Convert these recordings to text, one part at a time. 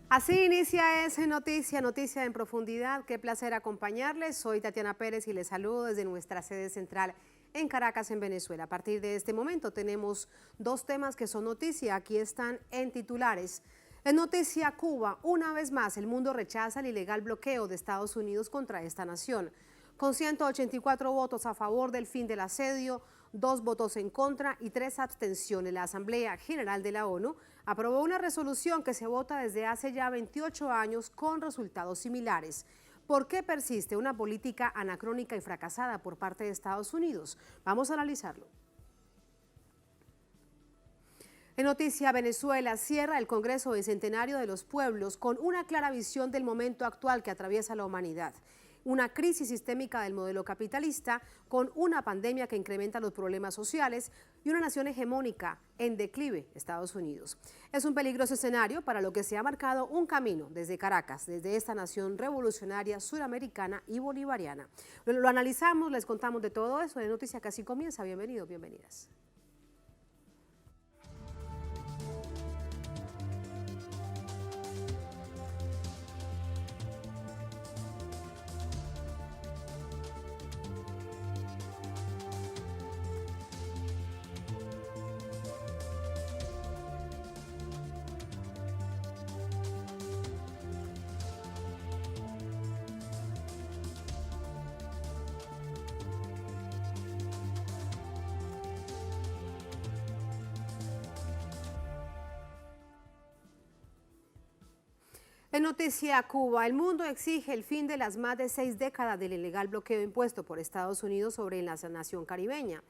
Así inicia ese Noticia en Profundidad. Qué placer acompañarles. Soy Tatiana Pérez y les saludo desde nuestra sede central en Caracas, en Venezuela. A partir de este momento tenemos dos temas que son noticia. Aquí están en titulares. En Noticia Cuba, una vez más, el mundo rechaza el ilegal bloqueo de Estados Unidos contra esta nación. Con 184 votos a favor del fin del asedio, 2 votos en contra y 3 abstenciones, la Asamblea General de la ONU aprobó una resolución que se vota desde hace ya 28 años con resultados similares. ¿Por qué persiste una política anacrónica y fracasada por parte de Estados Unidos? Vamos a analizarlo. En Noticia Venezuela, cierra el Congreso Bicentenario de los Pueblos con una clara visión del momento actual que atraviesa la humanidad. Una crisis sistémica del modelo capitalista con una pandemia que incrementa los problemas sociales y una nación hegemónica en declive, Estados Unidos. Es un peligroso escenario para lo que se ha marcado un camino desde Caracas, desde esta nación revolucionaria suramericana y bolivariana. Lo analizamos, les contamos de todo eso. De Noticia Casi comienza. Bienvenidos, bienvenidas. En Noticia Cuba, el mundo exige el fin de las más de 6 décadas del ilegal bloqueo impuesto por Estados Unidos sobre la nación caribeña.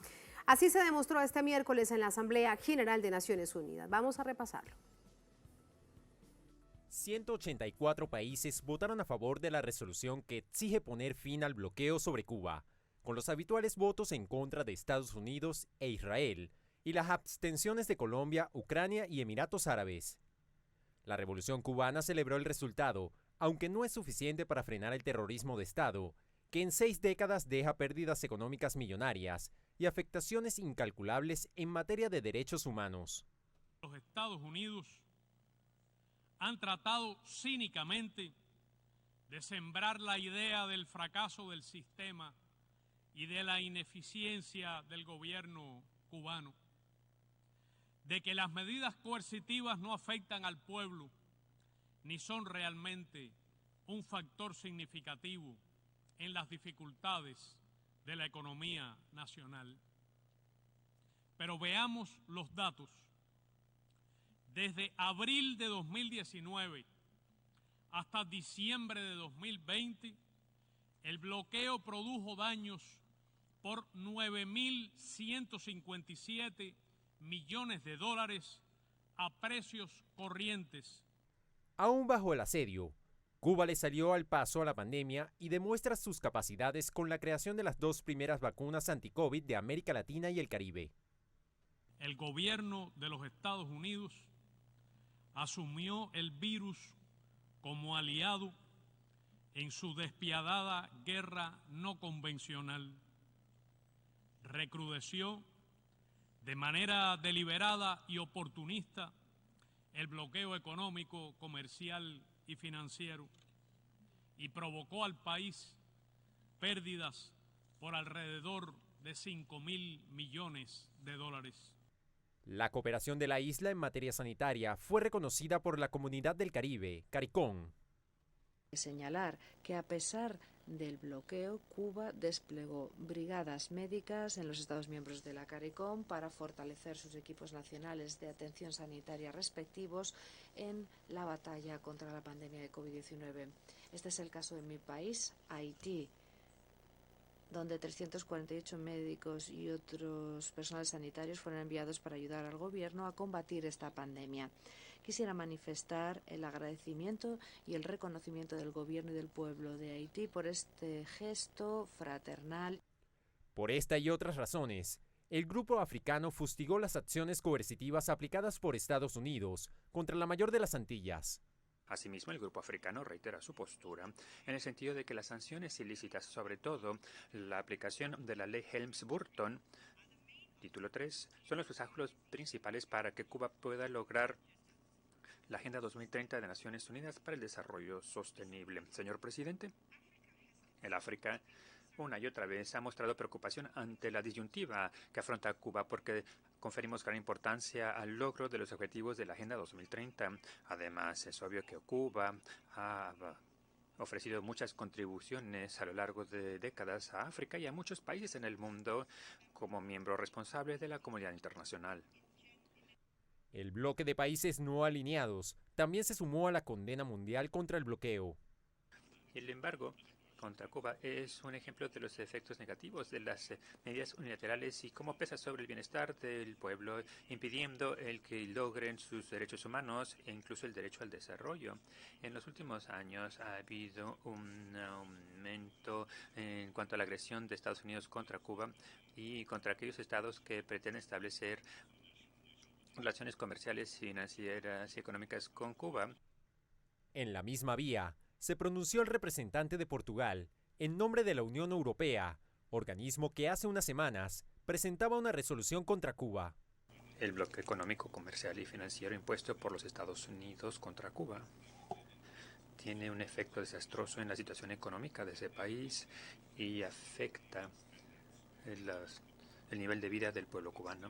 Así se demostró este miércoles en la Asamblea General de Naciones Unidas. Vamos a repasarlo. 184 países votaron a favor de la resolución que exige poner fin al bloqueo sobre Cuba, con los habituales votos en contra de Estados Unidos e Israel, y las abstenciones de Colombia, Ucrania y Emiratos Árabes. La Revolución Cubana celebró el resultado, aunque no es suficiente para frenar el terrorismo de Estado, que en 6 décadas deja pérdidas económicas millonarias y afectaciones incalculables en materia de derechos humanos. Los Estados Unidos han tratado cínicamente de sembrar la idea del fracaso del sistema y de la ineficiencia del gobierno cubano, de que las medidas coercitivas no afectan al pueblo ni son realmente un factor significativo en las dificultades de la economía nacional. Pero veamos los datos. Desde abril de 2019 hasta diciembre de 2020, el bloqueo produjo daños por 9.157 millones de dólares a precios corrientes. Aún bajo el asedio, Cuba le salió al paso a la pandemia y demuestra sus capacidades con la creación de las 2 primeras vacunas anti-COVID de América Latina y el Caribe. El gobierno de los Estados Unidos asumió el virus como aliado en su despiadada guerra no convencional. Recrudeció de manera deliberada y oportunista el bloqueo económico, comercial y financiero y provocó al país pérdidas por alrededor de 5.000 millones de dólares. La cooperación de la isla en materia sanitaria fue reconocida por la Comunidad del Caribe, CARICOM. Señalar que a pesar del bloqueo, Cuba desplegó brigadas médicas en los Estados miembros de la CARICOM para fortalecer sus equipos nacionales de atención sanitaria respectivos en la batalla contra la pandemia de COVID-19. Este es el caso de mi país, Haití, donde 348 médicos y otros personales sanitarios fueron enviados para ayudar al gobierno a combatir esta pandemia. Quisiera manifestar el agradecimiento y el reconocimiento del gobierno y del pueblo de Haití por este gesto fraternal. Por esta y otras razones, el grupo africano fustigó las acciones coercitivas aplicadas por Estados Unidos contra la mayor de las Antillas. Asimismo, el grupo africano reitera su postura en el sentido de que las sanciones ilícitas, sobre todo la aplicación de la ley Helms-Burton, título 3, son los obstáculos principales para que Cuba pueda lograr la Agenda 2030 de Naciones Unidas para el Desarrollo Sostenible. Señor presidente, el África una y otra vez ha mostrado preocupación ante la disyuntiva que afronta Cuba porque conferimos gran importancia al logro de los objetivos de la Agenda 2030. Además, es obvio que Cuba ha ofrecido muchas contribuciones a lo largo de décadas a África y a muchos países en el mundo como miembro responsable de la comunidad internacional. El bloque de países no alineados también se sumó a la condena mundial contra el bloqueo. El embargo contra Cuba es un ejemplo de los efectos negativos de las medidas unilaterales y cómo pesa sobre el bienestar del pueblo, impidiendo el que logren sus derechos humanos e incluso el derecho al desarrollo. En los últimos años ha habido un aumento en cuanto a la agresión de Estados Unidos contra Cuba y contra aquellos estados que pretenden establecer relaciones comerciales, financieras y económicas con Cuba. En la misma vía, se pronunció el representante de Portugal en nombre de la Unión Europea, organismo que hace unas semanas presentaba una resolución contra Cuba. El bloqueo económico, comercial y financiero impuesto por los Estados Unidos contra Cuba tiene un efecto desastroso en la situación económica de ese país y afecta el nivel de vida del pueblo cubano.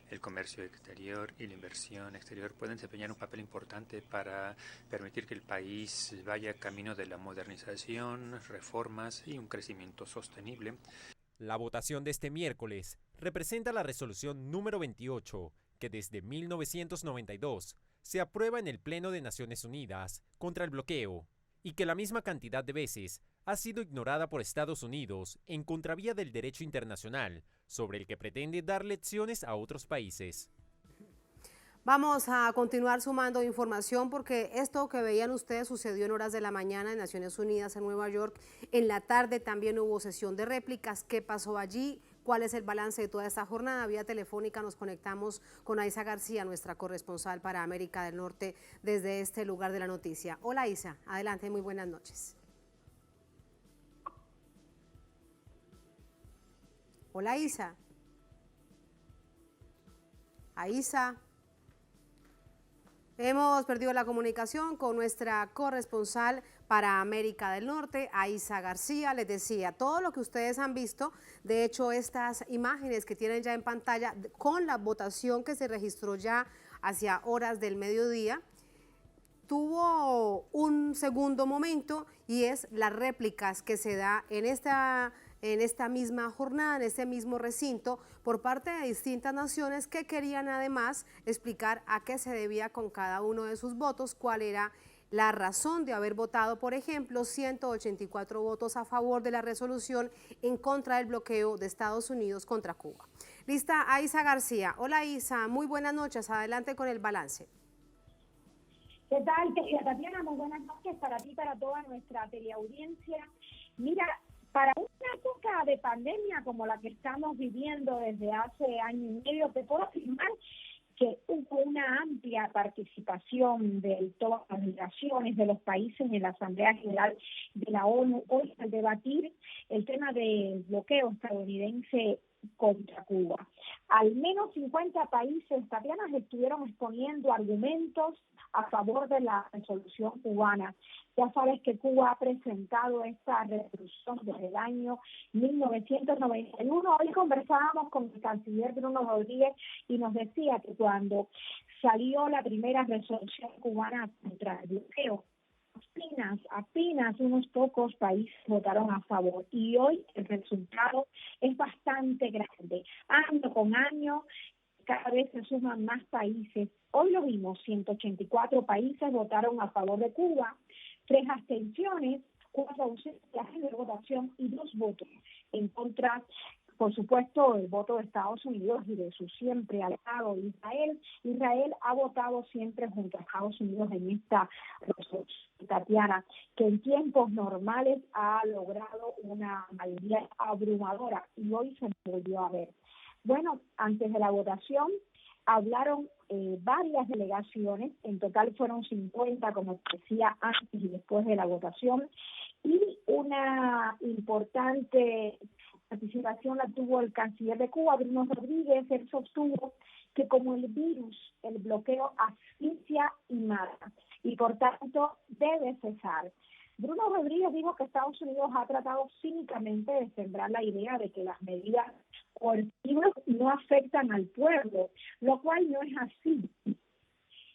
El comercio exterior y la inversión exterior pueden desempeñar un papel importante para permitir que el país vaya camino de la modernización, reformas y un crecimiento sostenible. La votación de este miércoles representa la resolución número 28, que desde 1992 se aprueba en el Pleno de Naciones Unidas contra el bloqueo, y que la misma cantidad de veces ha sido ignorada por Estados Unidos en contravía del derecho internacional, sobre el que pretende dar lecciones a otros países. Vamos a continuar sumando información porque esto que veían ustedes sucedió en horas de la mañana en Naciones Unidas en Nueva York. En la tarde también hubo sesión de réplicas. ¿Qué pasó allí? ¿Cuál es el balance de toda esta jornada? Vía telefónica nos conectamos con Aisa García, nuestra corresponsal para América del Norte, desde este lugar de la noticia. Hola Isa, adelante, muy buenas noches. Hola Isa. Aisa. Hemos perdido la comunicación con nuestra corresponsal para América del Norte, Aisa García. Les decía, todo lo que ustedes han visto, de hecho estas imágenes que tienen ya en pantalla, con la votación que se registró ya hacia horas del mediodía, tuvo un segundo momento y es las réplicas que se da en esta misma jornada, en este mismo recinto, por parte de distintas naciones que querían además explicar a qué se debía con cada uno de sus votos, cuál era la razón de haber votado, por ejemplo, 184 votos a favor de la resolución en contra del bloqueo de Estados Unidos contra Cuba. Lista, Aisa García. Hola Isa, muy buenas noches, adelante con el balance. ¿Qué tal, querida Tatiana? Muy buenas noches para ti y para toda nuestra teleaudiencia. Mira, para una época de pandemia como la que estamos viviendo desde hace año y medio, te puedo afirmar que hubo una amplia participación de todas las delegaciones de los países en la Asamblea General de la ONU hoy al debatir el tema del bloqueo estadounidense contra Cuba. Al menos 50 países, Tatiana, estuvieron exponiendo argumentos a favor de la resolución cubana. Ya sabes que Cuba ha presentado esta resolución desde el año 1991. Hoy conversábamos con el canciller Bruno Rodríguez y nos decía que cuando salió la primera resolución cubana contra el bloqueo, apenas unos pocos países votaron a favor y hoy el resultado es bastante grande. Año con año cada vez se suman más países. Hoy lo vimos, 184 países votaron a favor de Cuba, 3 abstenciones, 4 ausencias de votación y 2 votos en contra. Por supuesto, el voto de Estados Unidos y de su siempre aliado Israel. Israel ha votado siempre junto a Estados Unidos en esta resolución, Tatiana, que en tiempos normales ha logrado una mayoría abrumadora y hoy se volvió a ver. Bueno, antes de la votación hablaron varias delegaciones, en total fueron 50, como decía, antes y después de la votación, y una importante participación la tuvo el canciller de Cuba, Bruno Rodríguez. Él sostuvo que como el virus, el bloqueo asfixia y mata, y por tanto debe cesar. Bruno Rodríguez dijo que Estados Unidos ha tratado cínicamente de sembrar la idea de que las medidas coercitivas no afectan al pueblo, lo cual no es así.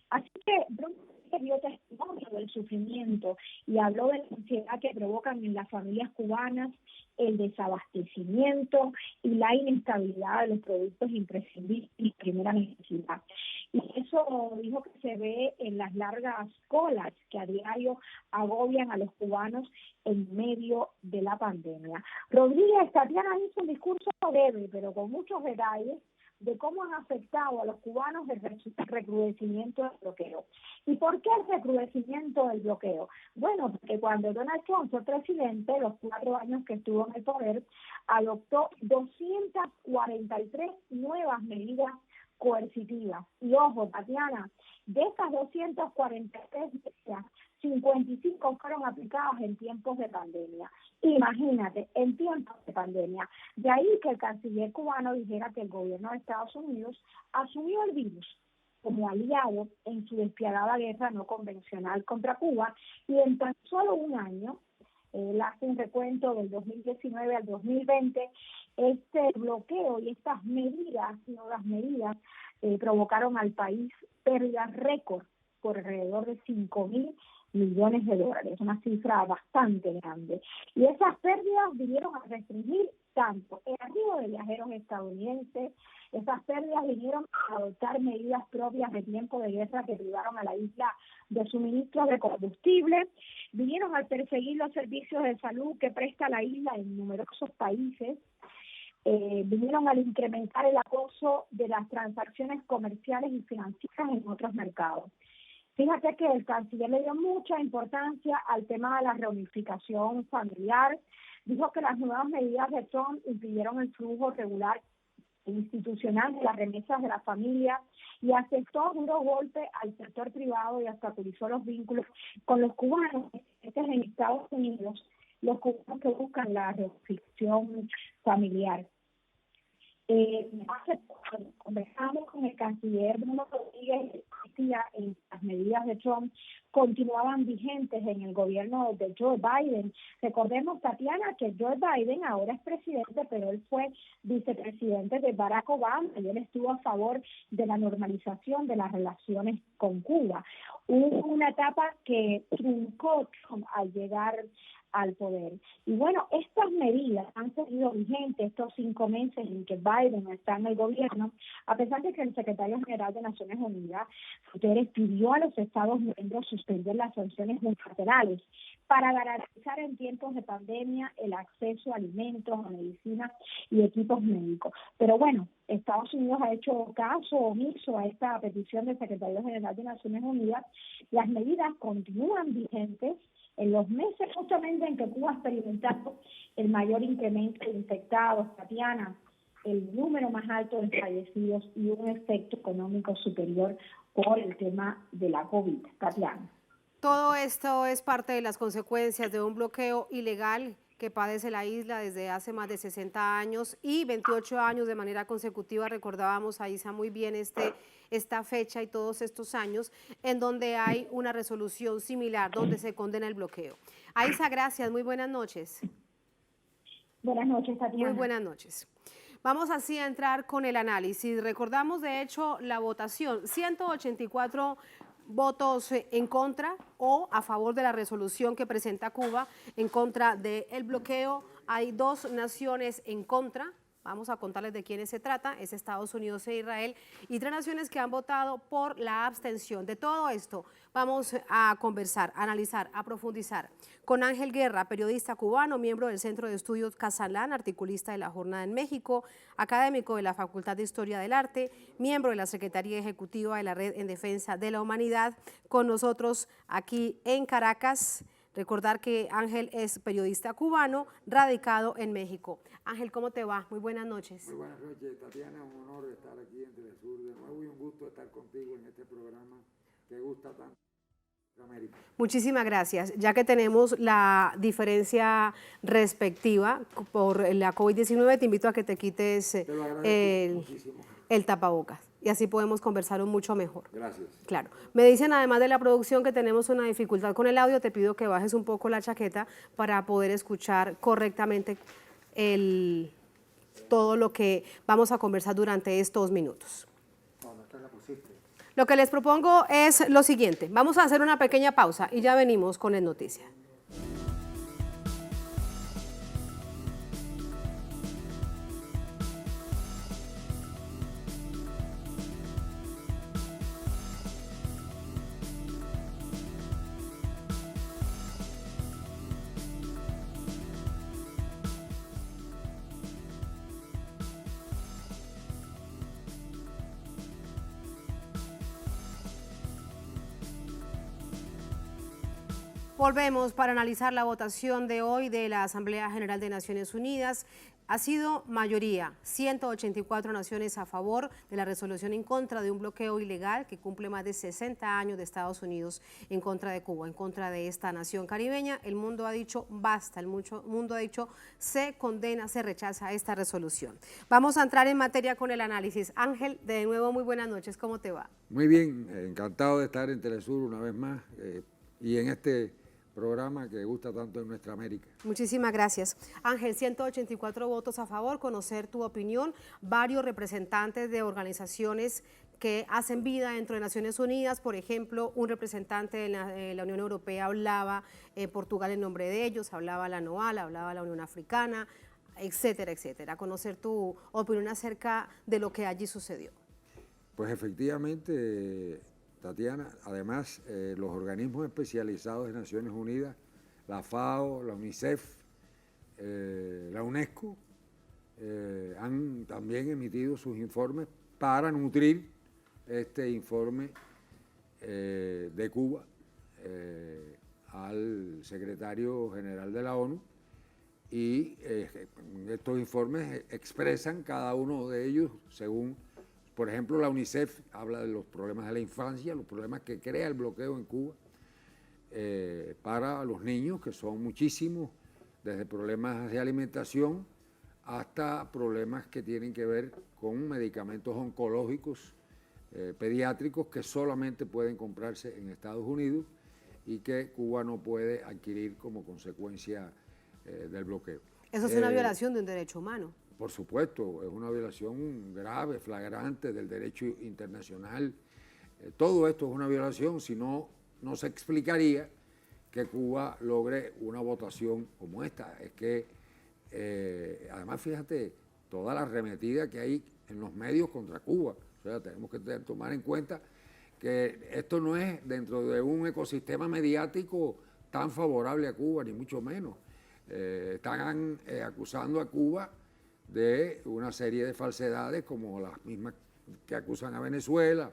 Así que Bruno dio testimonio del sufrimiento y habló de la ansiedad que provocan en las familias cubanas, el desabastecimiento y la inestabilidad de los productos imprescindibles y primera necesidad. Y eso dijo que se ve en las largas colas que a diario agobian a los cubanos en medio de la pandemia. Rodríguez, Tatiana, hizo un discurso breve, pero con muchos detalles, de cómo han afectado a los cubanos el recrudecimiento del bloqueo. ¿Y por qué el recrudecimiento del bloqueo? Bueno, porque cuando Donald Trump fue presidente, los 4 años que estuvo en el poder, adoptó 243 nuevas medidas coercitivas. Y ojo, Tatiana, de estas 243 medidas, 55 fueron aplicadas en tiempos de pandemia. Imagínate, en tiempos de pandemia. De ahí que el canciller cubano dijera que el gobierno de Estados Unidos asumió el virus como aliado en su despiadada guerra no convencional contra Cuba, y en tan solo un año, él hace un recuento del 2019 al 2020, este bloqueo y estas medidas, nuevas medidas, provocaron al país pérdidas récord por alrededor de 5.000 millones de dólares, una cifra bastante grande. Y esas pérdidas vinieron a restringir tanto el arribo de viajeros estadounidenses, esas pérdidas vinieron a adoptar medidas propias de tiempo de guerra que privaron a la isla de suministros de combustible, vinieron a perseguir los servicios de salud que presta la isla en numerosos países, vinieron al incrementar el acoso de las transacciones comerciales y financieras en otros mercados. Fíjate que el canciller le dio mucha importancia al tema de la reunificación familiar. Dijo que las nuevas medidas de Trump impidieron el flujo regular e institucional de las remesas de la familia y aceptó duro golpe al sector privado y obstaculizó los vínculos con los cubanos en Estados Unidos, los cubanos que buscan la reunificación familiar. Hace poco conversamos con el canciller Bruno Rodríguez, decía en las medidas de Trump continuaban vigentes en el gobierno de Joe Biden. Recordemos, Tatiana, que Joe Biden ahora es presidente, pero él fue vicepresidente de Barack Obama y él estuvo a favor de la normalización de las relaciones con Cuba. Hubo una etapa que truncó Trump al llegar al poder. Y bueno, estas medidas han seguido vigentes estos 5 meses en que Biden está en el gobierno, a pesar de que el secretario general de Naciones Unidas, Guterres, pidió a los Estados miembros suspender las sanciones unilaterales para garantizar en tiempos de pandemia el acceso a alimentos, a medicinas y equipos médicos. Pero bueno, Estados Unidos ha hecho caso omiso a esta petición del secretario general de Naciones Unidas. Las medidas continúan vigentes en los meses justamente en que Cuba ha experimentado el mayor incremento de infectados, Tatiana, el número más alto de fallecidos y un efecto económico superior por el tema de la COVID, Tatiana. Todo esto es parte de las consecuencias de un bloqueo ilegal que padece la isla desde hace más de 60 años y 28 años de manera consecutiva. Recordábamos a Isa muy bien esta fecha y todos estos años en donde hay una resolución similar, donde se condena el bloqueo. Aisa, gracias, muy buenas noches. Buenas noches, Tatiana. Muy buenas noches. Vamos así a entrar con el análisis. Recordamos de hecho la votación, 184 votos en contra o a favor de la resolución que presenta Cuba en contra del bloqueo. Hay 2 naciones en contra. Vamos a contarles de quiénes se trata, es Estados Unidos e Israel, y 3 naciones que han votado por la abstención. De todo esto vamos a conversar, a analizar, a profundizar con Ángel Guerra, periodista cubano, miembro del Centro de Estudios Casalán, articulista de La Jornada en México, académico de la Facultad de Historia del Arte, miembro de la Secretaría Ejecutiva de la Red en Defensa de la Humanidad, con nosotros aquí en Caracas. Recordar que Ángel es periodista cubano, radicado en México. Ángel, ¿cómo te va? Muy buenas noches. Muy buenas noches, Tatiana. Un honor estar aquí en Telesur de nuevo y un gusto estar contigo en este programa que gusta tanto. Muchísimas gracias. Ya que tenemos la diferencia respectiva por la COVID-19, te invito a que te quites el tapabocas y así podemos conversar mucho mejor. Gracias. Claro. Me dicen además de la producción que tenemos una dificultad con el audio, te pido que bajes un poco la chaqueta para poder escuchar correctamente todo lo que vamos a conversar durante estos minutos. Lo que les propongo es lo siguiente. Vamos a hacer una pequeña pausa y ya venimos con el noticia. Volvemos para analizar la votación de hoy de la Asamblea General de Naciones Unidas. Ha sido mayoría, 184 naciones a favor de la resolución en contra de un bloqueo ilegal que cumple más de 60 años de Estados Unidos en contra de Cuba, en contra de esta nación caribeña. El mundo ha dicho basta, el mundo ha dicho se condena, se rechaza esta resolución. Vamos a entrar en materia con el análisis. Ángel, de nuevo muy buenas noches, ¿cómo te va? Muy bien, encantado de estar en Telesur una vez más y en este programa que gusta tanto en nuestra América. Muchísimas gracias. Ángel, 184 votos a favor, conocer tu opinión, varios representantes de organizaciones que hacen vida dentro de Naciones Unidas, por ejemplo, un representante de la Unión Europea hablaba Portugal en nombre de ellos, hablaba la NOAL, hablaba la Unión Africana, etcétera, etcétera. Conocer tu opinión acerca de lo que allí sucedió. Pues efectivamente, Tatiana, además los organismos especializados de Naciones Unidas, la FAO, la UNICEF, la UNESCO, han también emitido sus informes para nutrir este informe de Cuba al secretario general de la ONU y estos informes expresan cada uno de ellos según. Por ejemplo, la UNICEF habla de los problemas de la infancia, los problemas que crea el bloqueo en Cuba para los niños, que son muchísimos, desde problemas de alimentación hasta problemas que tienen que ver con medicamentos oncológicos pediátricos que solamente pueden comprarse en Estados Unidos y que Cuba no puede adquirir como consecuencia del bloqueo. Eso es una violación de un derecho humano. Por supuesto, es una violación grave, flagrante del derecho internacional. Todo esto es una violación, si no, no se explicaría que Cuba logre una votación como esta. Es que, además, fíjate, toda la arremetida que hay en los medios contra Cuba. O sea, tenemos que tomar en cuenta que esto no es dentro de un ecosistema mediático tan favorable a Cuba, ni mucho menos. Están acusando a Cuba de una serie de falsedades como las mismas que acusan a Venezuela,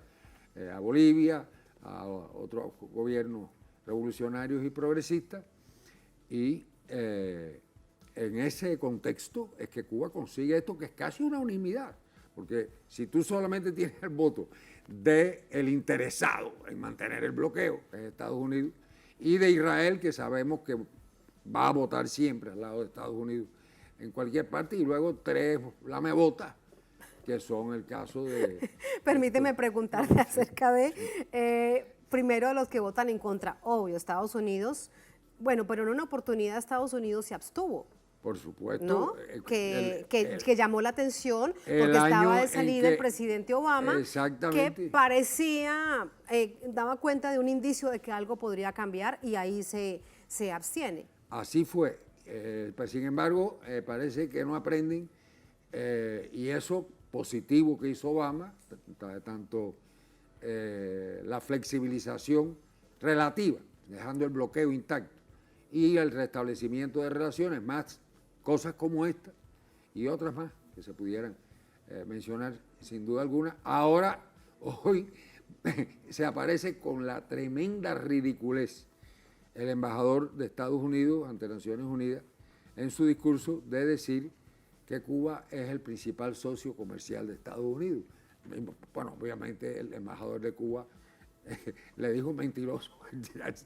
a Bolivia, a otros gobiernos revolucionarios y progresistas. Y en ese contexto es que Cuba consigue esto que es casi una unanimidad, porque si tú solamente tienes el voto del interesado en mantener el bloqueo, que es Estados Unidos, y de Israel, que sabemos que va a votar siempre al lado de Estados Unidos, en cualquier parte, y luego 3 lamebotas, que son el caso de... Permíteme preguntarte acerca de, primero, los que votan en contra, obvio, Estados Unidos, bueno, pero en una oportunidad Estados Unidos se abstuvo. Por supuesto. ¿No? Que llamó la atención porque estaba de salida el presidente Obama, que parecía, daba cuenta de un indicio de que algo podría cambiar y ahí se abstiene. Así fue. Pues, sin embargo, parece que no aprenden y eso positivo que hizo Obama, tanto la flexibilización relativa, dejando el bloqueo intacto, y el restablecimiento de relaciones, más cosas como esta y otras más que se pudieran mencionar sin duda alguna. Ahora, hoy, se aparece con la tremenda ridiculez el embajador de Estados Unidos ante Naciones Unidas en su discurso de decir que Cuba es el principal socio comercial de Estados Unidos. Bueno, obviamente el embajador de Cuba le dijo mentiroso,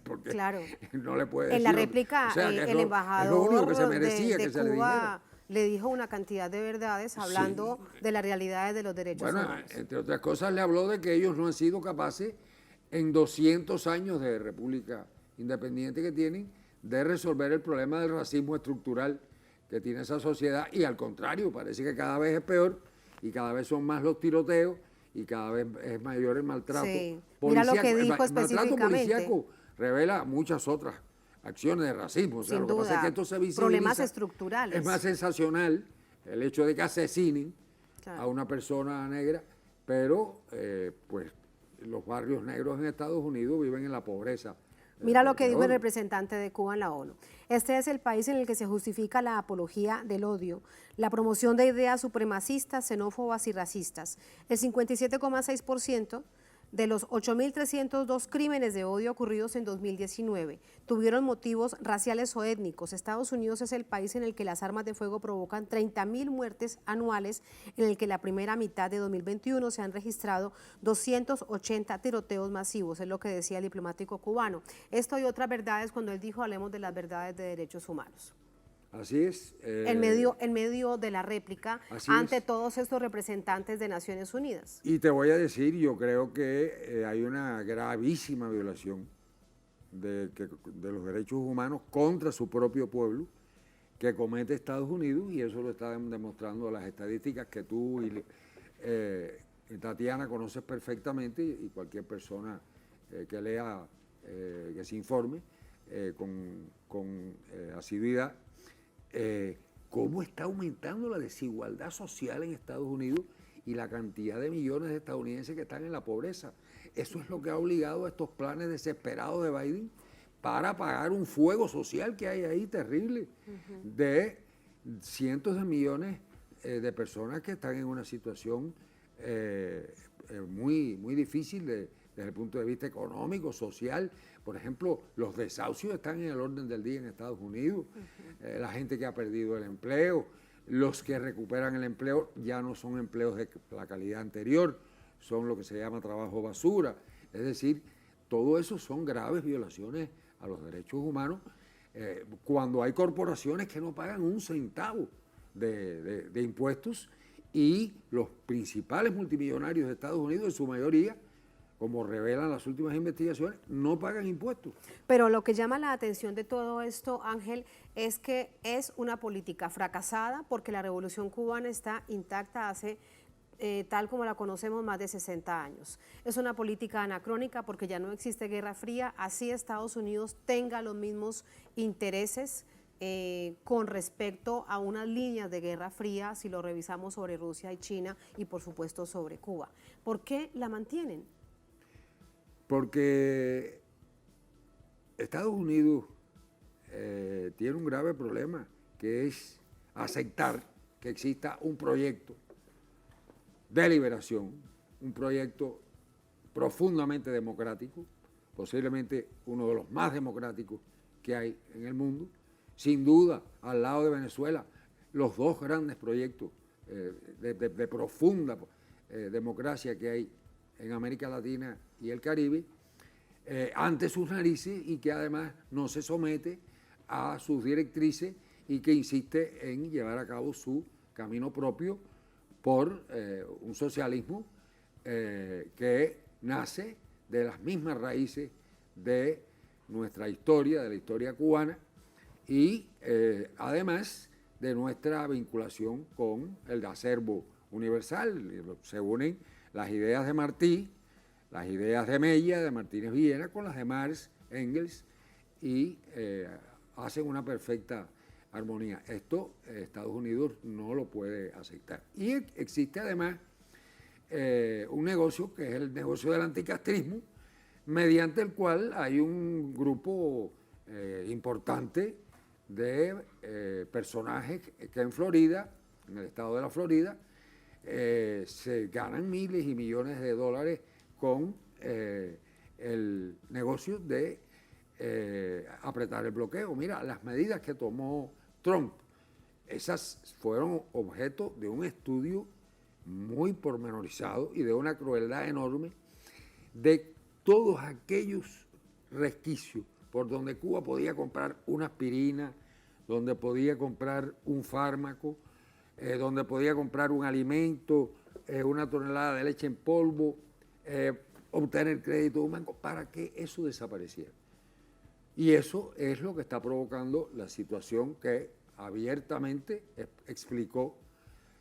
porque Claro. no le puede decir. En la réplica, o sea, que el embajador es lo único que se merecía de que se le Cuba dijera. le dijo una cantidad de verdades hablando de las realidades de los derechos Bueno, humanos. entre otras cosas le habló de que ellos no han sido capaces en 200 años de república independiente que tienen de resolver el problema del racismo estructural que tiene esa sociedad, y al contrario, parece que cada vez es peor y cada vez son más los tiroteos y cada vez es mayor el maltrato Sí. Mira lo que dijo el maltrato específicamente. policíaco revela muchas otras acciones de racismo. O sea, Sin lo que pasa es duda, que esto se visibiliza. problemas estructurales. Es más sensacional el hecho de que asesinen Claro. a una persona negra, pero pues los barrios negros en Estados Unidos viven en la pobreza. Mira lo que dijo el peor. representante de Cuba en la ONU. Este es el país en el que se justifica la apología del odio, la promoción de ideas supremacistas, xenófobas y racistas. El 57,6% de los 8.302 crímenes de odio ocurridos en 2019 tuvieron motivos raciales o étnicos. Estados Unidos es el país en el que las armas de fuego provocan 30.000 muertes anuales, en el que la primera mitad de 2021 se han registrado 280 tiroteos masivos, es lo que decía el diplomático cubano. Esto y otras verdades cuando él dijo, hablemos de las verdades de derechos humanos. Así es. En medio de la réplica ante es. todos estos representantes de Naciones Unidas. Y te voy a decir, yo creo que hay una gravísima violación de los derechos humanos contra su propio pueblo que comete Estados Unidos, y eso lo están demostrando las estadísticas que tú y Tatiana conoces perfectamente, y cualquier persona que lea, que se informe con asiduidad. Cómo está aumentando la desigualdad social en Estados Unidos y la cantidad de millones de estadounidenses que están en la pobreza. Eso es lo que ha obligado a estos planes desesperados de Biden para apagar un fuego social que hay ahí terrible, de cientos de millones de personas que están en una situación muy, muy difícil desde el punto de vista económico, social. Por ejemplo, los desahucios están en el orden del día en Estados Unidos. La gente que ha perdido el empleo, los que recuperan el empleo ya no son empleos de la calidad anterior, son lo que se llama trabajo basura. Es decir, todo eso son graves violaciones a los derechos humanos cuando hay corporaciones que no pagan un centavo de impuestos, y los principales multimillonarios de Estados Unidos, en su mayoría, como revelan las últimas investigaciones, no pagan impuestos. Pero lo que llama la atención de todo esto, Ángel, es que es una política fracasada porque la Revolución Cubana está intacta hace, tal como la conocemos, más de 60 años. Es una política anacrónica porque ya no existe Guerra Fría, así Estados Unidos tenga los mismos intereses con respecto a unas líneas de Guerra Fría, si lo revisamos sobre Rusia y China y por supuesto sobre Cuba. ¿Por qué la mantienen? Porque Estados Unidos tiene un grave problema, que es aceptar que exista un proyecto de liberación, un proyecto profundamente democrático, posiblemente uno de los más democráticos que hay en el mundo, sin duda, al lado de Venezuela, los dos grandes proyectos de profunda democracia que hay en América Latina y el Caribe, ante sus narices, y que además no se somete a sus directrices y que insiste en llevar a cabo su camino propio por un socialismo que nace de las mismas raíces de nuestra historia, de la historia cubana, y además de nuestra vinculación con el acervo universal. Se unen las ideas de Martí, las ideas de Mella, de Martínez Villena, con las de Marx, Engels, y hacen una perfecta armonía. Esto Estados Unidos no lo puede aceptar. Y existe además un negocio que es el negocio del anticastrismo, mediante el cual hay un grupo importante de personajes que en Florida, en el estado de la Florida, se ganan miles y millones de dólares con el negocio de apretar el bloqueo. Mira, las medidas que tomó Trump, esas fueron objeto de un estudio muy pormenorizado y de una crueldad enorme de todos aquellos resquicios por donde Cuba podía comprar una aspirina, donde podía comprar un fármaco, donde podía comprar un alimento, una tonelada de leche en polvo, obtener crédito de un banco, para que eso desapareciera. Y eso es lo que está provocando la situación que abiertamente explicó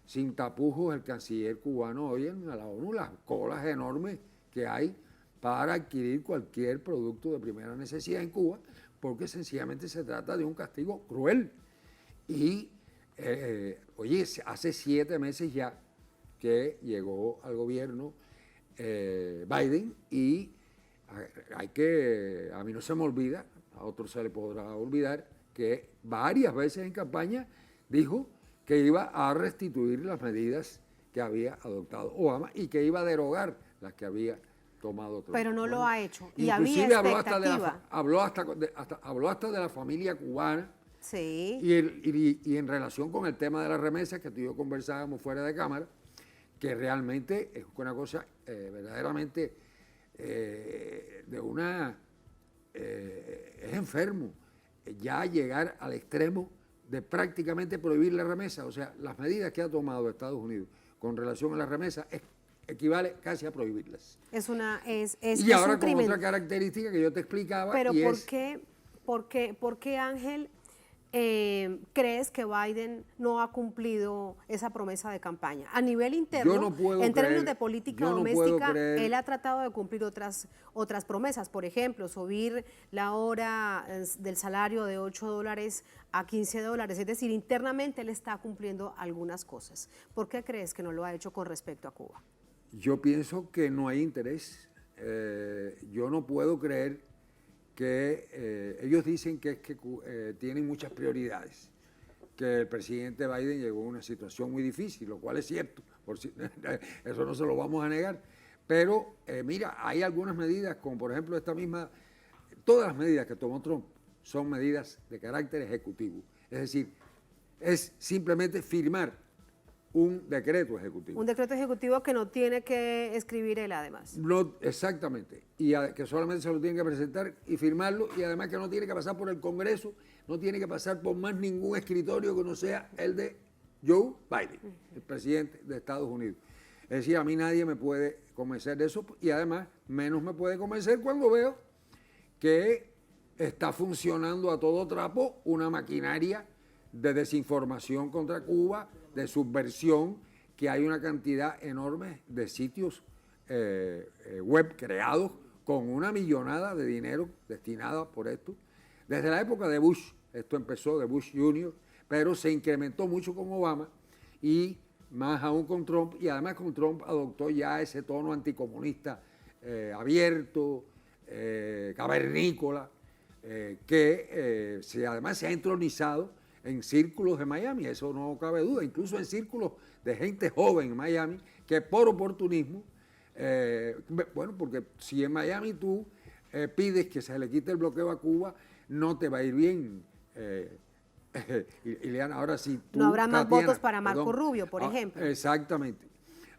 sin tapujos el canciller cubano hoy en la ONU, las colas enormes que hay para adquirir cualquier producto de primera necesidad en Cuba, porque sencillamente se trata de un castigo cruel. Y, oye, hace 7 meses ya que llegó al gobierno Biden y a mí no se me olvida, a otros se le podrá olvidar, que varias veces en campaña dijo que iba a restituir las medidas que había adoptado Obama y que iba a derogar las que había tomado Trump. Pero no lo ha hecho. Y inclusive había expectativa. habló hasta de la familia cubana. Sí. Y en relación con el tema de las remesas que tú y yo conversábamos fuera de cámara, que realmente es una cosa verdaderamente es enfermo ya llegar al extremo de prácticamente prohibir la remesa. O sea, las medidas que ha tomado Estados Unidos con relación a la remesa equivale casi a prohibirlas. Y ahora un con crimen. otra característica que yo te explicaba. Pero y ¿por qué, Ángel, crees que Biden no ha cumplido esa promesa de campaña? A nivel interno, en términos de política doméstica, él ha tratado de cumplir otras promesas. Por ejemplo, subir la hora del salario de $8 a $15. Es decir, internamente él está cumpliendo algunas cosas. ¿Por qué crees que no lo ha hecho con respecto a Cuba? Yo pienso que no hay interés. Yo no puedo creer que ellos dicen que tienen muchas prioridades, que el presidente Biden llegó a una situación muy difícil, lo cual es cierto, eso no se lo vamos a negar, pero mira, hay algunas medidas, como por ejemplo todas las medidas que tomó Trump son medidas de carácter ejecutivo, es decir, es simplemente firmar un decreto ejecutivo. Un decreto ejecutivo que no tiene que escribir él, además. No, exactamente. Y que solamente se lo tiene que presentar y firmarlo, y además que no tiene que pasar por el Congreso, no tiene que pasar por más ningún escritorio que no sea el de Joe Biden, el presidente de Estados Unidos. Es decir, a mí nadie me puede convencer de eso, y además menos me puede convencer cuando veo que está funcionando a todo trapo una maquinaria de desinformación contra Cuba, de subversión, que hay una cantidad enorme de sitios web creados con una millonada de dinero destinada por esto. Desde la época de Bush, esto empezó de Bush Jr., pero se incrementó mucho con Obama y más aún con Trump, y además con Trump adoptó ya ese tono anticomunista abierto, cavernícola, que además se ha entronizado en círculos de Miami, eso no cabe duda, incluso en círculos de gente joven en Miami, que por oportunismo, bueno, porque si en Miami tú pides que se le quite el bloqueo a Cuba, no te va a ir bien. Ileana, ahora si tú, no habrá más Tatiana, votos para Marco Rubio, por ejemplo. Exactamente.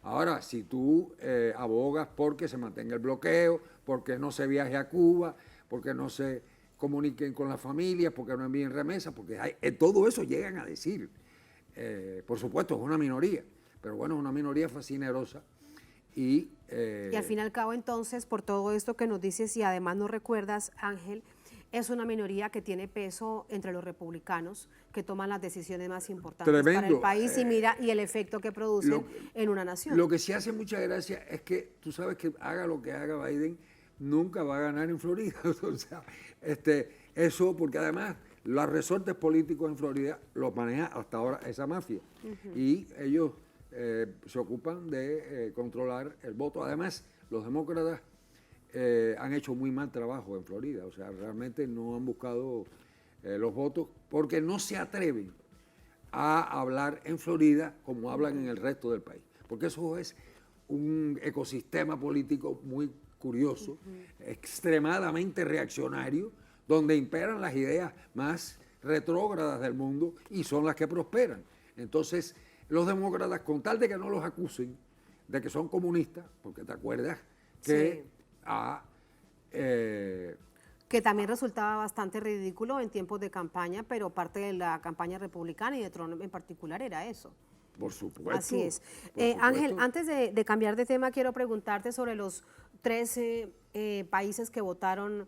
Ahora, si tú abogas porque se mantenga el bloqueo, porque no se viaje a Cuba, porque no se comuniquen con las familias, porque no envíen remesas, porque todo eso llegan a decir. Por supuesto, es una minoría, pero bueno, es una minoría fascinerosa. Y al fin y al cabo, entonces, por todo esto que nos dices y además nos recuerdas, Ángel, es una minoría que tiene peso entre los republicanos, que toman las decisiones más importantes para el país y el efecto que producen en una nación. Lo que sí hace mucha gracia es que tú sabes que haga lo que haga Biden, nunca va a ganar en Florida. O sea, eso porque además los resortes políticos en Florida los maneja hasta ahora esa mafia. Y ellos se ocupan de controlar el voto. Además, los demócratas han hecho muy mal trabajo en Florida. O sea, realmente no han buscado los votos porque no se atreven a hablar en Florida como hablan en el resto del país. Porque eso es un ecosistema político muy curioso, extremadamente reaccionario, donde imperan las ideas más retrógradas del mundo y son las que prosperan. Entonces, los demócratas, con tal de que no los acusen de que son comunistas, porque te acuerdas que Que también resultaba bastante ridículo en tiempos de campaña, pero parte de la campaña republicana y de Trump en particular era eso. Por supuesto. Así es. Por supuesto. Ángel, antes de cambiar de tema, quiero preguntarte sobre los 13 países que votaron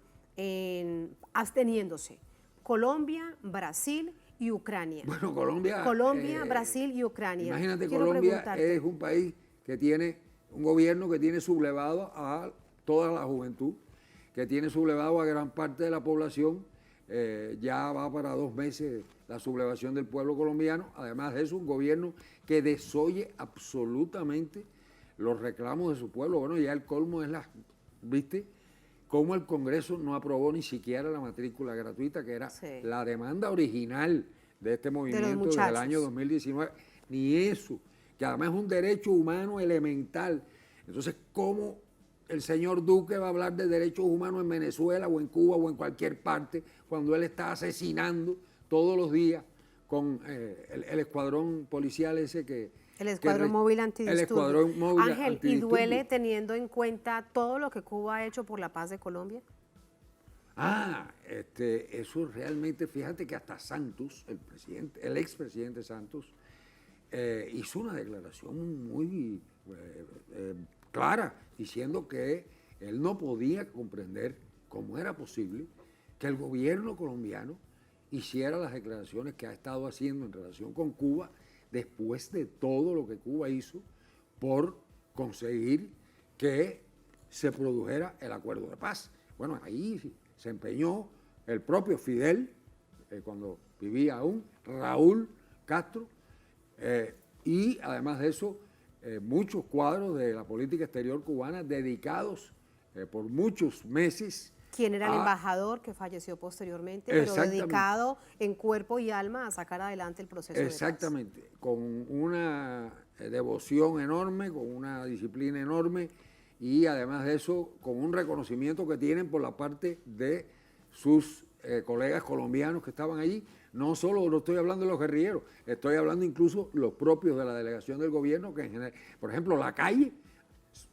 absteniéndose. Colombia, Brasil y Ucrania. Bueno, Colombia, Brasil y Ucrania. Imagínate, Quiero Colombia preguntarte. es un país que tiene un gobierno que tiene sublevado a toda la juventud, que tiene sublevado a gran parte de la población. Ya va para 2 meses la sublevación del pueblo colombiano. Además es un gobierno que desoye absolutamente los reclamos de su pueblo. Bueno, ya el colmo es ¿viste? Cómo el Congreso no aprobó ni siquiera la matrícula gratuita, que era la demanda original de este movimiento del año 2019. Ni eso, que además es un derecho humano elemental. Entonces, ¿cómo el señor Duque va a hablar de derechos humanos en Venezuela o en Cuba o en cualquier parte cuando él está asesinando todos los días con el escuadrón policial ese que... El escuadrón móvil antidisturbios. El escuadrón móvil Ángel, antidisturbios. ¿y duele teniendo en cuenta todo lo que Cuba ha hecho por la paz de Colombia? Eso realmente, fíjate que hasta Santos, el expresidente Santos, hizo una declaración muy clara, diciendo que él no podía comprender cómo era posible que el gobierno colombiano hiciera las declaraciones que ha estado haciendo en relación con Cuba, después de todo lo que Cuba hizo por conseguir que se produjera el acuerdo de paz. Bueno, ahí se empeñó el propio Fidel, cuando vivía aún, Raúl Castro, y además de eso, muchos cuadros de la política exterior cubana dedicados por muchos meses. ¿Quién era el embajador que falleció posteriormente, pero dedicado en cuerpo y alma a sacar adelante el proceso de paz? Exactamente, con una devoción enorme, con una disciplina enorme y además de eso, con un reconocimiento que tienen por la parte de sus colegas colombianos que estaban allí. No solo no estoy hablando de los guerrilleros, estoy hablando incluso los propios de la delegación del gobierno, que en general, por ejemplo, la calle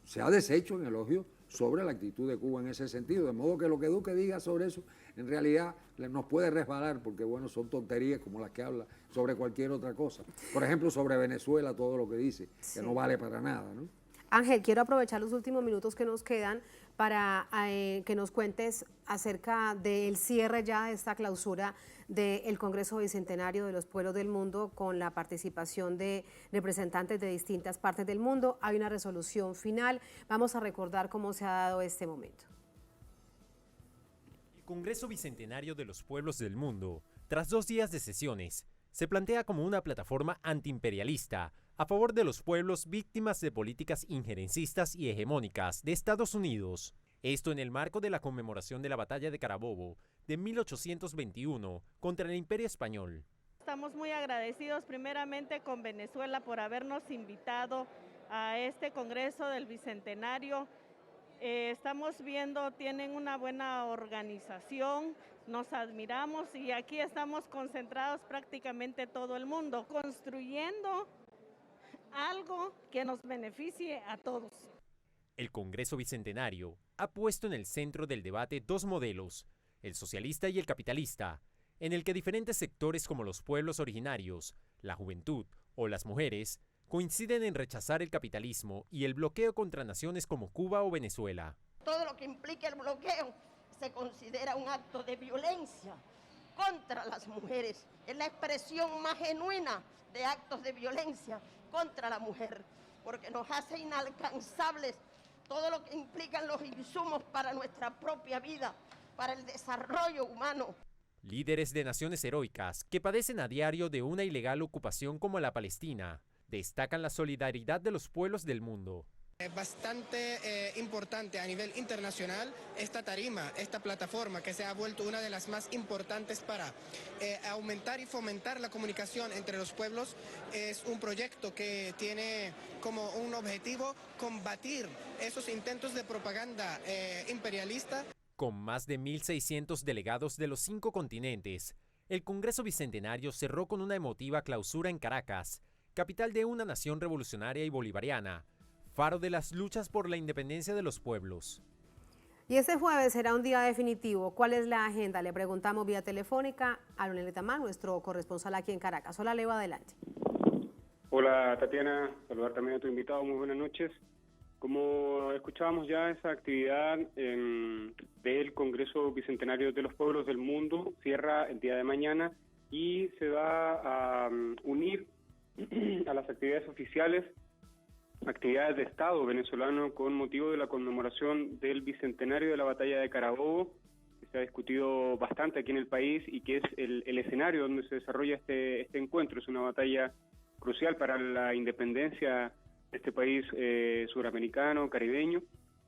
se ha deshecho en elogios sobre la actitud de Cuba en ese sentido, de modo que lo que Duque diga sobre eso, en realidad nos puede resbalar, porque bueno, son tonterías como las que habla sobre cualquier otra cosa. Por ejemplo, sobre Venezuela, todo lo que dice, que no vale para nada, ¿no? Ángel, quiero aprovechar los últimos minutos que nos quedan para que nos cuentes acerca del cierre ya de esta clausura del Congreso Bicentenario de los Pueblos del Mundo, con la participación de representantes de distintas partes del mundo. Hay una resolución final. Vamos a recordar cómo se ha dado este momento. El Congreso Bicentenario de los Pueblos del Mundo, tras 2 días de sesiones, se plantea como una plataforma antiimperialista a favor de los pueblos víctimas de políticas injerencistas y hegemónicas de Estados Unidos. Esto en el marco de la conmemoración de la Batalla de Carabobo de 1821 contra el Imperio Español. Estamos muy agradecidos primeramente con Venezuela por habernos invitado a este Congreso del Bicentenario. Estamos viendo, tienen una buena organización, nos admiramos y aquí estamos concentrados prácticamente todo el mundo, construyendo algo que nos beneficie a todos. El Congreso Bicentenario ha puesto en el centro del debate 2 modelos, el socialista y el capitalista, en el que diferentes sectores como los pueblos originarios, la juventud o las mujeres coinciden en rechazar el capitalismo y el bloqueo contra naciones como Cuba o Venezuela. Todo lo que implica el bloqueo se considera un acto de violencia contra las mujeres. Es la expresión más genuina de actos de violencia contra la mujer, porque nos hace inalcanzables todo lo que implican los insumos para nuestra propia vida, para el desarrollo humano. Líderes de naciones heroicas que padecen a diario de una ilegal ocupación como la Palestina, destacan la solidaridad de los pueblos del mundo. Es bastante importante a nivel internacional esta tarima, esta plataforma que se ha vuelto una de las más importantes para aumentar y fomentar la comunicación entre los pueblos. Es un proyecto que tiene como un objetivo combatir esos intentos de propaganda imperialista. Con más de 1.600 delegados de los 5 continentes, el Congreso Bicentenario cerró con una emotiva clausura en Caracas, capital de una nación revolucionaria y bolivariana, faro de las luchas por la independencia de los pueblos. Y este jueves será un día definitivo. ¿Cuál es la agenda? Le preguntamos vía telefónica a Leonel Tamán, nuestro corresponsal aquí en Caracas. Hola, Leo, adelante. Hola, Tatiana. Saludar también a tu invitado. Muy buenas noches. Como escuchábamos ya, esa actividad del Congreso Bicentenario de los Pueblos del Mundo cierra el día de mañana y se va a unir a las actividades oficiales, actividades de Estado venezolano con motivo de la conmemoración del Bicentenario de la Batalla de Carabobo, que se ha discutido bastante aquí en el país y que es el escenario donde se desarrolla este encuentro. Es una batalla crucial para la independencia de este país suramericano, caribeño,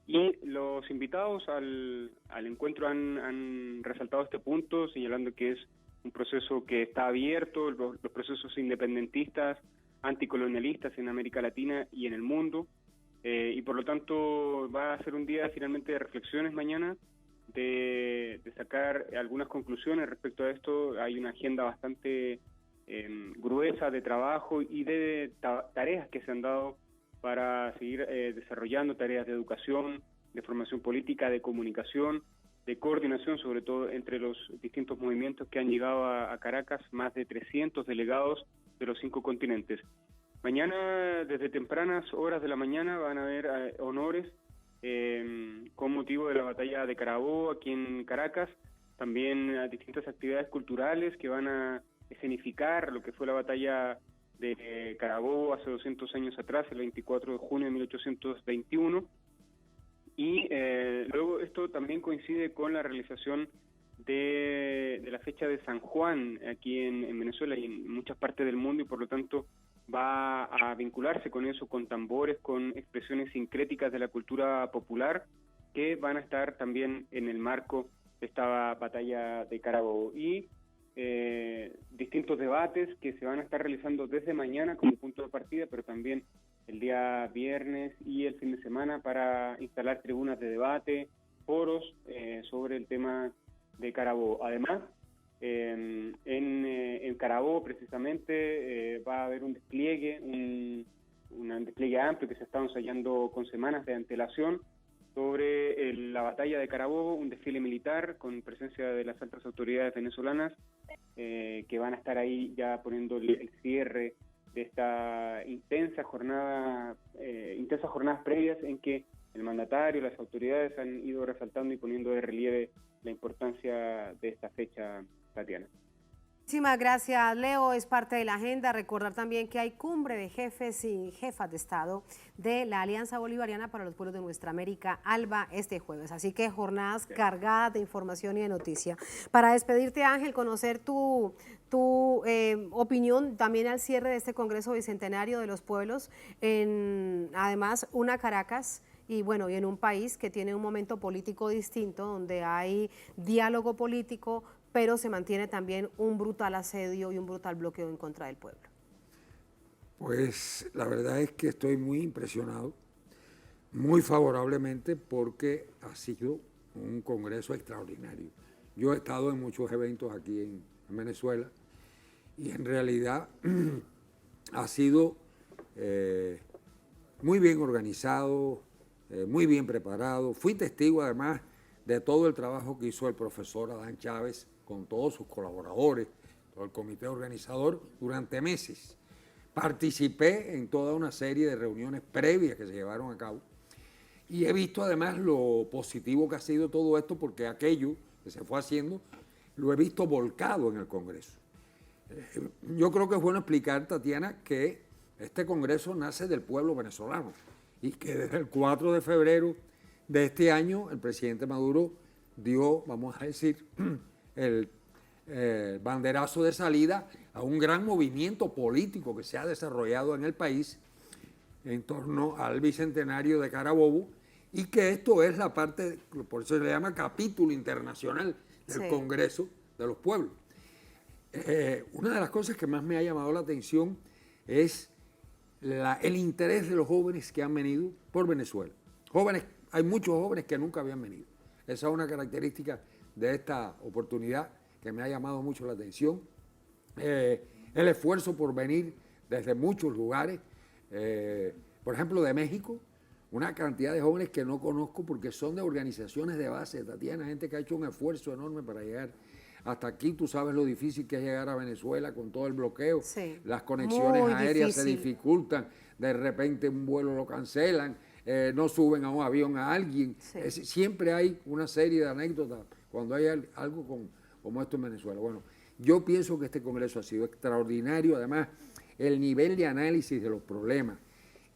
y los invitados al encuentro han resaltado este punto, señalando que es un proceso que está abierto, los procesos independentistas, anticolonialistas en América Latina y en el mundo, y por lo tanto va a ser un día finalmente de reflexiones mañana, de sacar algunas conclusiones respecto a esto. Hay una agenda bastante gruesa de trabajo y de tareas que se han dado para seguir desarrollando tareas de educación, de formación política, de comunicación, de coordinación, sobre todo entre los distintos movimientos que han llegado a Caracas, más de 300 delegados de los 5 continentes. Mañana, desde tempranas horas de la mañana, van a haber honores con motivo de la batalla de Carabobo aquí en Caracas, también distintas actividades culturales que van a escenificar lo que fue la batalla de Carabobo hace 200 años atrás, el 24 de junio de 1821, y luego esto también coincide con la realización de la fecha de San Juan aquí en Venezuela y en muchas partes del mundo, y por lo tanto va a vincularse con eso, con tambores, con expresiones sincréticas de la cultura popular que van a estar también en el marco de esta batalla de Carabobo. Y distintos debates que se van a estar realizando desde mañana como punto de partida, pero también el día viernes y el fin de semana para instalar tribunas de debate, foros sobre el tema de Carabobo. Además, en Carabobo precisamente va a haber un despliegue, un despliegue amplio que se está ensayando con semanas de antelación sobre la batalla de Carabobo, un desfile militar con presencia de las altas autoridades venezolanas que van a estar ahí ya poniendo el cierre de esta intensas jornadas previas en que el mandatario, las autoridades han ido resaltando y poniendo de relieve la importancia de esta fecha, Tatiana. Muchísimas gracias, Leo. Es parte de la agenda. Recordar también que hay cumbre de jefes y jefas de Estado de la Alianza Bolivariana para los Pueblos de Nuestra América, ALBA, este jueves. Así que jornadas cargadas de información y de noticia. Para despedirte, Ángel, conocer tu opinión también al cierre de este Congreso Bicentenario de los Pueblos, además una Caracas y bueno, y en un país que tiene un momento político distinto, donde hay diálogo político, pero se mantiene también un brutal asedio y un brutal bloqueo en contra del pueblo. Pues la verdad es que estoy muy impresionado, muy favorablemente, porque ha sido un congreso extraordinario. Yo he estado en muchos eventos aquí en Venezuela y en realidad ha sido muy bien organizado, muy bien preparado. Fui testigo además de todo el trabajo que hizo el profesor Adán Chávez con todos sus colaboradores, todo el comité organizador durante meses. Participé en toda una serie de reuniones previas que se llevaron a cabo y he visto además lo positivo que ha sido todo esto, porque aquello que se fue haciendo lo he visto volcado en el Congreso. Yo creo que es bueno explicar, Tatiana, que este Congreso nace del pueblo venezolano y que desde el 4 de febrero de este año el presidente Maduro dio, vamos a decir, el banderazo de salida a un gran movimiento político que se ha desarrollado en el país en torno al Bicentenario de Carabobo, y que esto es la parte, por eso se le llama capítulo internacional del Congreso de los Pueblos. Una de las cosas que más me ha llamado la atención es el interés de los jóvenes que han venido por Venezuela. Hay muchos jóvenes que nunca habían venido. Esa es una característica de esta oportunidad que me ha llamado mucho la atención. El esfuerzo por venir desde muchos lugares, por ejemplo de México, una cantidad de jóvenes que no conozco porque son de organizaciones de base, Tatiana, gente que ha hecho un esfuerzo enorme para llegar hasta aquí. Tú sabes lo difícil que es llegar a Venezuela con todo el bloqueo, Sí, las conexiones muy aéreas se difícil. dificultan, de repente un vuelo lo cancelan, no suben a un avión a alguien. Sí. Siempre hay una serie de anécdotas cuando hay algo como esto en Venezuela. Bueno, yo pienso que este Congreso ha sido extraordinario, además el nivel de análisis de los problemas,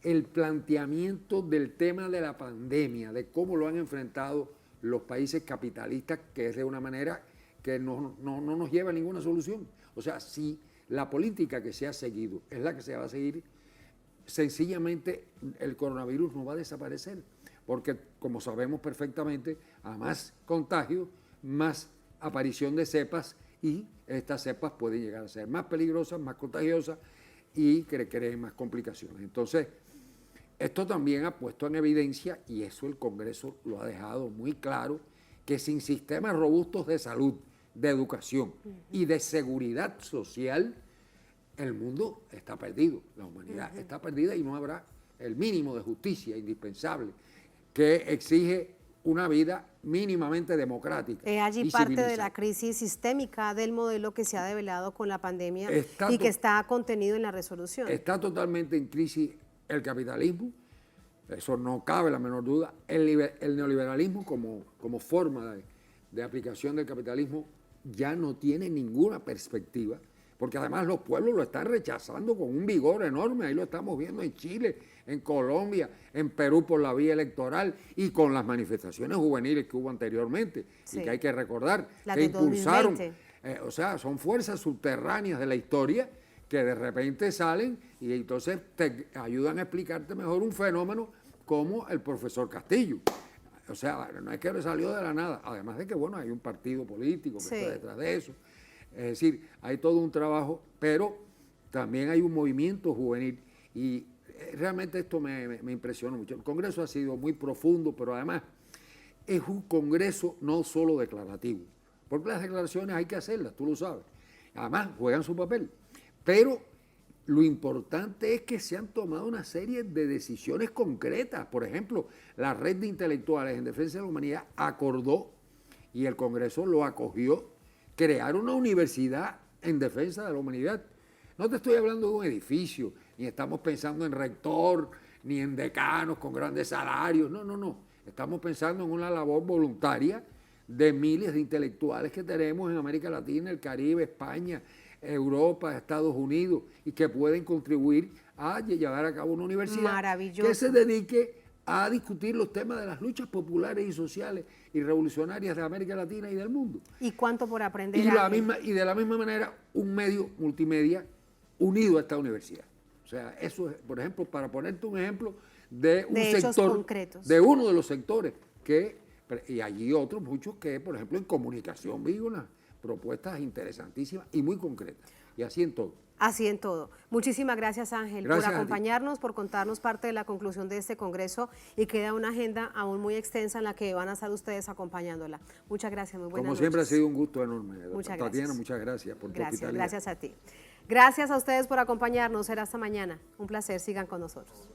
el planteamiento del tema de la pandemia, de cómo lo han enfrentado los países capitalistas, que es de una manera que no nos lleva a ninguna solución. O sea, si la política que se ha seguido es la que se va a seguir, sencillamente el coronavirus no va a desaparecer, porque como sabemos perfectamente, a más contagio, más aparición de cepas, y estas cepas pueden llegar a ser más peligrosas, más contagiosas y creen más complicaciones. Entonces, esto también ha puesto en evidencia, y eso el Congreso lo ha dejado muy claro, que sin sistemas robustos de salud, de educación y de seguridad social, el mundo está perdido, la humanidad está perdida y no habrá el mínimo de justicia indispensable que exige una vida mínimamente democrática. Allí y parte de civilizada. la crisis sistémica del modelo que se ha develado con la pandemia Está y que está contenido en la resolución. Está totalmente en crisis el capitalismo, eso no cabe la menor duda. El neoliberalismo como forma de aplicación del capitalismo ya no tiene ninguna perspectiva, porque además los pueblos lo están rechazando con un vigor enorme. Ahí lo estamos viendo en Chile, en Colombia, en Perú por la vía electoral y con las manifestaciones juveniles que hubo anteriormente, Sí. y que hay que recordar La que de impulsaron, 2020. o sea, son fuerzas subterráneas de la historia que de repente salen y entonces te ayudan a explicarte mejor un fenómeno como el profesor Castillo. O sea, no es que salió de la nada, además de que, bueno, hay un partido político que Sí. está detrás de eso. Es decir, hay todo un trabajo, pero también hay un movimiento juvenil y realmente esto me impresiona mucho. El Congreso ha sido muy profundo, pero además es un Congreso no solo declarativo, porque las declaraciones hay que hacerlas, tú lo sabes. Además, juegan su papel, pero lo importante es que se han tomado una serie de decisiones concretas. Por ejemplo, la Red de Intelectuales en Defensa de la Humanidad acordó, y el Congreso lo acogió, crear una universidad en defensa de la humanidad. No te estoy hablando de un edificio, ni estamos pensando en rector, ni en decanos con grandes salarios. No. Estamos pensando en una labor voluntaria de miles de intelectuales que tenemos en América Latina, el Caribe, España, Europa, Estados Unidos, y que pueden contribuir a llevar a cabo una universidad Maravilloso. que se dedique a discutir los temas de las luchas populares y sociales y revolucionarias de América Latina y del mundo. ¿Y cuánto por aprender? Y Ángel? de la misma manera, un medio multimedia unido a esta universidad. O sea, eso es, por ejemplo, para ponerte un ejemplo de un De hechos sector, concretos. de uno de los sectores y allí otros muchos que, por ejemplo, en comunicación vi unas propuestas interesantísimas y muy concretas. Y así en todo. Así en todo. Muchísimas gracias, Ángel, Gracias por a ti. acompañarnos, por contarnos parte de la conclusión de este Congreso, y queda una agenda aún muy extensa en la que van a estar ustedes acompañándola. Muchas gracias, muy buenas Como siempre ha noches. sido un gusto enorme. Muchas Tatiana, gracias. muchas gracias por tu Gracias, hospitalidad. gracias a ti. Gracias a ustedes por acompañarnos. Será hasta mañana. Un placer, sigan con nosotros.